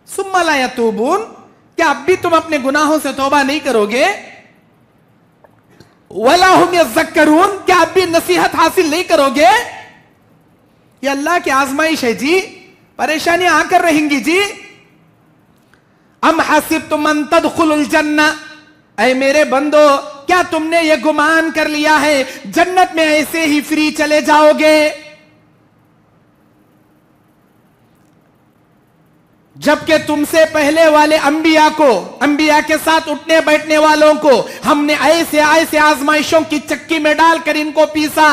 ثم لا یتوبون، کیا اب بھی تم اپنے گناہوں سے توبہ نہیں کرو گے؟ ولا ہم یذکرون، کیا اب بھی نصیحت حاصل نہیں کرو گے؟ یہ اللہ کی آزمائش ہے جی، پریشانیاں آ کر رہیں گی جی۔ ام حسبتم ان تدخلوا الجنہ، اے میرے بندو کیا تم نے یہ گمان کر لیا ہے جنت میں ایسے ہی فری چلے جاؤ گے؟ جبکہ تم سے پہلے والے انبیاء کو، انبیاء کے ساتھ اٹھنے بیٹھنے والوں کو ہم نے ایسے ایسے آزمائشوں کی چکی میں ڈال کر ان کو پیسا،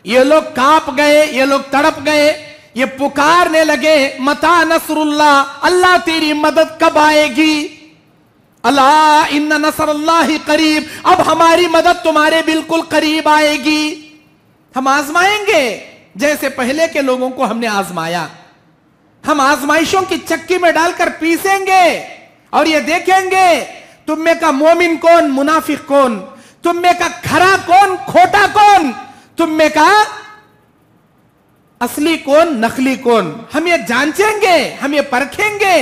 یہ لوگ کانپ گئے، یہ لوگ تڑپ گئے، یہ پکارنے لگے متا نصر اللہ، اللہ تیری مدد کب آئے گی؟ اللہ ان نصر اللہ قریب، اب ہماری مدد تمہارے بالکل قریب آئے گی۔ ہم آزمائیں گے جیسے پہلے کے لوگوں کو ہم نے آزمایا، ہم آزمائشوں کی چکی میں ڈال کر پیسیں گے اور یہ دیکھیں گے تم میں کا مومن کون، منافق کون، تم میں کا کھرا کون، کھوٹا کون، تم میں کا اصلی کون، نقلی کون، ہم یہ جانچیں گے، ہم یہ پرکھیں گے۔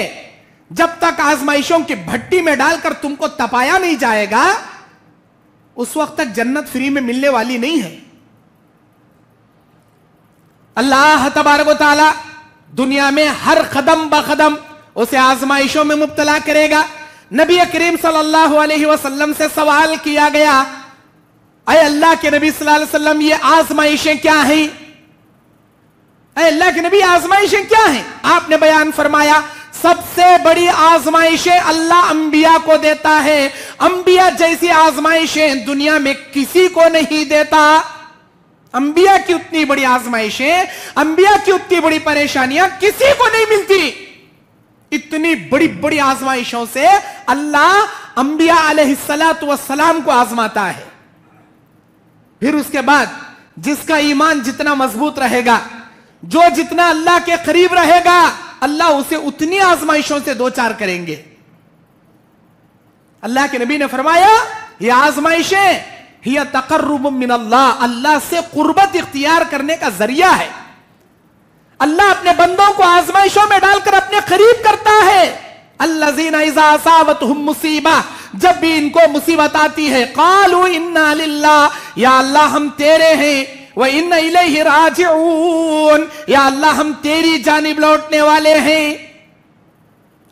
جب تک آزمائشوں کی بھٹی میں ڈال کر تم کو تپایا نہیں جائے گا اس وقت تک جنت فری میں ملنے والی نہیں ہے۔ اللہ تبارک و تعالی دنیا میں ہر قدم بقدم اسے آزمائشوں میں مبتلا کرے گا۔ نبی کریم صلی اللہ علیہ وسلم سے سوال کیا گیا، اے اللہ کے نبی صلی اللہ علیہ وسلم یہ آزمائشیں کیا ہیں؟ اے اللہ کے نبی آزمائشیں کیا ہیں؟ آپ نے بیان فرمایا سب سے بڑی آزمائشیں اللہ انبیاء کو دیتا ہے، انبیاء جیسی آزمائشیں دنیا میں کسی کو نہیں دیتا۔ انبیاء کی اتنی بڑی آزمائشیں، انبیاء کی اتنی بڑی پریشانیاں کسی کو نہیں ملتی۔ اتنی بڑی بڑی آزمائشوں سے اللہ انبیاء علیہ السلام کو آزماتا ہے۔ پھر اس کے بعد جس کا ایمان جتنا مضبوط رہے گا، جو جتنا اللہ کے قریب رہے گا، اللہ اسے اتنی آزمائشوں سے دوچار کریں گے۔ اللہ کے نبی نے فرمایا یہ آزمائشیں ہی تقرب من اللہ، اللہ سے قربت اختیار کرنے کا ذریعہ ہے۔ اللہ اپنے بندوں کو آزمائشوں میں ڈال کر اپنے قریب کرتا ہے۔ الذین اذا اصابتہم مصیبہ، جب بھی ان کو مصیبت آتی ہے، قالوا انا للہ، یا اللہ ہم تیرے ہیں، وَإِنَّ إِلَيْهِ رَاجِعُونَ، یا اللہ ہم تیری جانب لوٹنے والے ہیں۔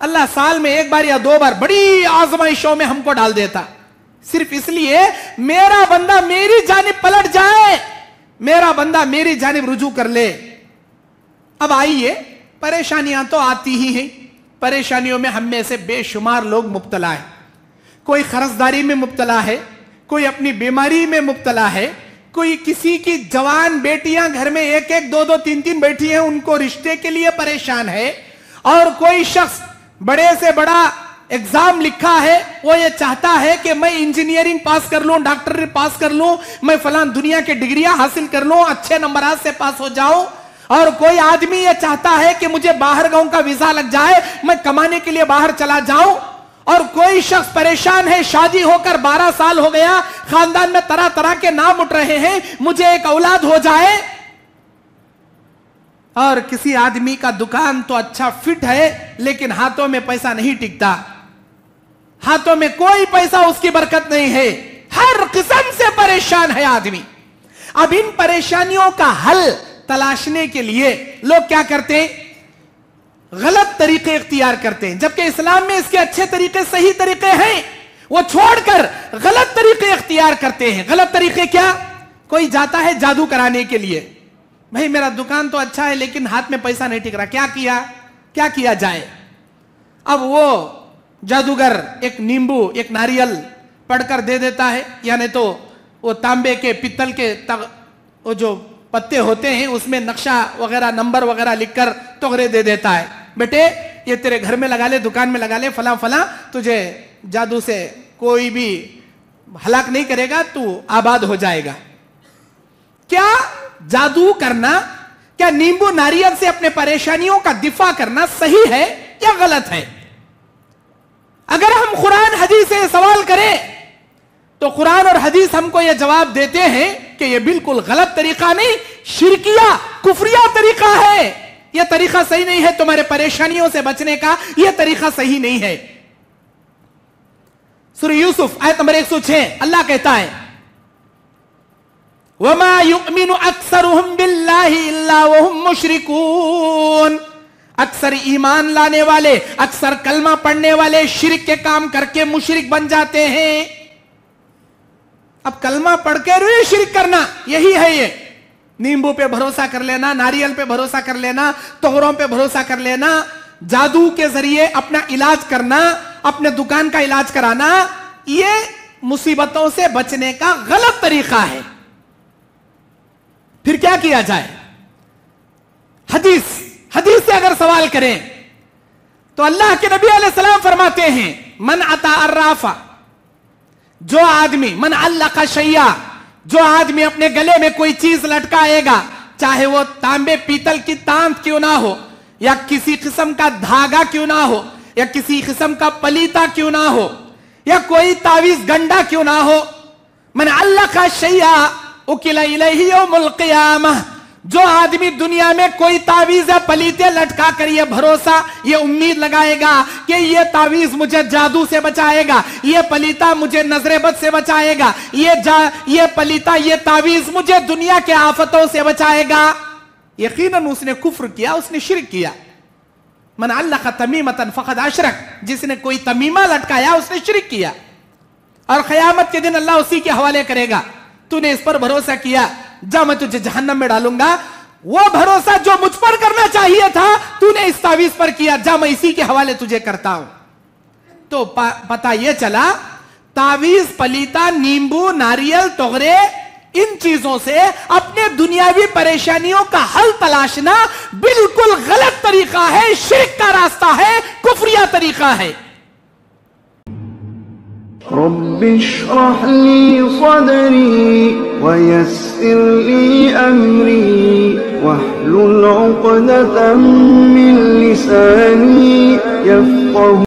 اللہ سال میں ایک بار یا دو بار بڑی آزمائشوں میں ہم کو ڈال دیتا، صرف اس لیے میرا بندہ میری جانب پلٹ جائے، میرا بندہ میری جانب رجوع کر لے۔ اب آئیے، پریشانیاں تو آتی ہی ہیں، پریشانیوں میں ہم میں سے بے شمار لوگ مبتلا ہیں۔ کوئی قرضداری میں مبتلا ہے، کوئی اپنی بیماری میں مبتلا ہے، کوئی کسی کی جوان بیٹیاں گھر میں ایک ایک دو دو تین تین بیٹھی ہیں، ان کو رشتے کے لیے پریشان ہے، اور کوئی شخص بڑے سے بڑا ایگزام لکھا ہے، وہ یہ چاہتا ہے کہ میں انجینئرنگ پاس کر لوں، ڈاکٹر پاس کر لوں، میں فلان دنیا کے ڈگریاں حاصل کر لوں، اچھے نمبرات سے پاس ہو جاؤں۔ اور کوئی آدمی یہ چاہتا ہے کہ مجھے باہر گاؤں کا ویزا لگ جائے، میں کمانے کے لیے باہر چلا جاؤں۔ اور کوئی شخص پریشان ہے، شادی ہو کر 12 سال ہو گیا، خاندان میں طرح طرح کے نام اٹھ رہے ہیں، مجھے ایک اولاد ہو جائے۔ اور کسی آدمی کا دکان تو اچھا فٹ ہے لیکن ہاتھوں میں پیسہ نہیں ٹکتا، ہاتھوں میں کوئی پیسہ اس کی برکت نہیں ہے، ہر قسم سے پریشان ہے آدمی۔ اب ان پریشانیوں کا حل تلاشنے کے لیے لوگ کیا کرتے ہیں؟ غلط طریقے اختیار کرتے ہیں، جبکہ اسلام میں اس کے اچھے طریقے، صحیح طریقے ہیں، وہ چھوڑ کر غلط طریقے اختیار کرتے ہیں۔ غلط طریقے کیا؟ کوئی جاتا ہے جادو کرانے کے لیے، بھائی میرا دکان تو اچھا ہے لیکن ہاتھ میں پیسہ نہیں ٹک رہا، کیا کیا جائے؟ اب وہ جادوگر ایک نیمبو، ایک ناریل پڑھ کر دے دیتا ہے، یعنی تو وہ تانبے کے، پتل کے وہ جو پتے ہوتے ہیں اس میں نقشہ وغیرہ، نمبر وغیرہ لکھ کر تغرے دے دیتا ہے، بیٹے یہ تیرے گھر میں لگا لے، دکان میں لگا لے، فلاں فلاں، تجھے جادو سے کوئی بھی ہلاک نہیں کرے گا، تو آباد ہو جائے گا۔ کیا جادو کرنا، کیا نیمبو ناریل سے اپنے پریشانیوں کا دفاع کرنا صحیح ہے یا غلط ہے؟ اگر ہم قرآن حدیث سے سوال کریں تو قرآن اور حدیث ہم کو یہ جواب دیتے ہیں کہ یہ بالکل غلط طریقہ نہیں، شرکیہ، کفریہ طریقہ ہے۔ یہ طریقہ صحیح نہیں ہے، تمہارے پریشانیوں سے بچنے کا یہ طریقہ صحیح نہیں ہے۔ سورہ یوسف آیت نمبر 106 اللہ کہتا ہے وَمَا يُؤْمِنُ أَكْثَرُهُمْ بِاللَّهِ إِلَّا وَهُمْ مُشْرِكُونَ، اکثر ایمان لانے والے، اکثر کلمہ پڑھنے والے شرک کے کام کر کے مشرک بن جاتے ہیں۔ اب کلمہ پڑھ کے روئے شرک کرنا، یہی ہے یہ، نیمبو پہ بھروسہ کر لینا، ناریل پہ بھروسہ کر لینا، توغروں پہ بھروسہ کر لینا، جادو کے ذریعے اپنا علاج کرنا، اپنے دکان کا علاج کرانا، یہ مصیبتوں سے بچنے کا غلط طریقہ ہے۔ پھر کیا کیا جائے؟ حدیث سے اگر سوال کریں تو اللہ کے نبی علیہ السلام فرماتے ہیں من اتا الرافع، جو آدمی، من علق شیئا، جو آدمی اپنے گلے میں کوئی چیز لٹکائے گا، چاہے وہ تانبے پیتل کی تانت کیوں نہ ہو، یا کسی قسم کا دھاگا کیوں نہ ہو، یا کسی قسم کا پلیتا کیوں نہ ہو، یا کوئی تعویذ گنڈا کیوں نہ ہو، من علق شیئا اکل الیہ یوم القیامہ، جو آدمی دنیا میں کوئی تعویذ یا پلیتے لٹکا کر یہ بھروسہ، یہ امید لگائے گا کہ یہ تعویذ مجھے جادو سے بچائے گا، یہ پلیتا مجھے نظر بد سے بچائے گا، یہ پلیتا، یہ تعویذ مجھے دنیا کے آفتوں سے بچائے گا، یقیناً اس نے کفر کیا، اس نے شرک کیا۔ من علق تمیمۃ فقد اشرک، جس نے کوئی تمیمہ لٹکایا اس نے شرک کیا، اور قیامت کے دن اللہ اسی کے حوالے کرے گا تو نے اس پر بھروسہ کیا، جا میں تجھے جہنم میں ڈالوں گا، وہ بھروسہ جو مجھ پر کرنا چاہیے تھا تو نے اس تعویذ پر کیا، جا میں اسی کے حوالے تجھے کرتا ہوں۔ تو پتہ یہ چلا تعویذ، پلیتا، نیمبو، ناریل، توغرے، ان چیزوں سے اپنے دنیاوی پریشانیوں کا حل تلاشنا بالکل غلط طریقہ ہے، شرک کا راستہ ہے، کفریہ طریقہ ہے۔ رب اشرح لي صدري ويسر لي أمري واحلل عقدة من لساني يفقه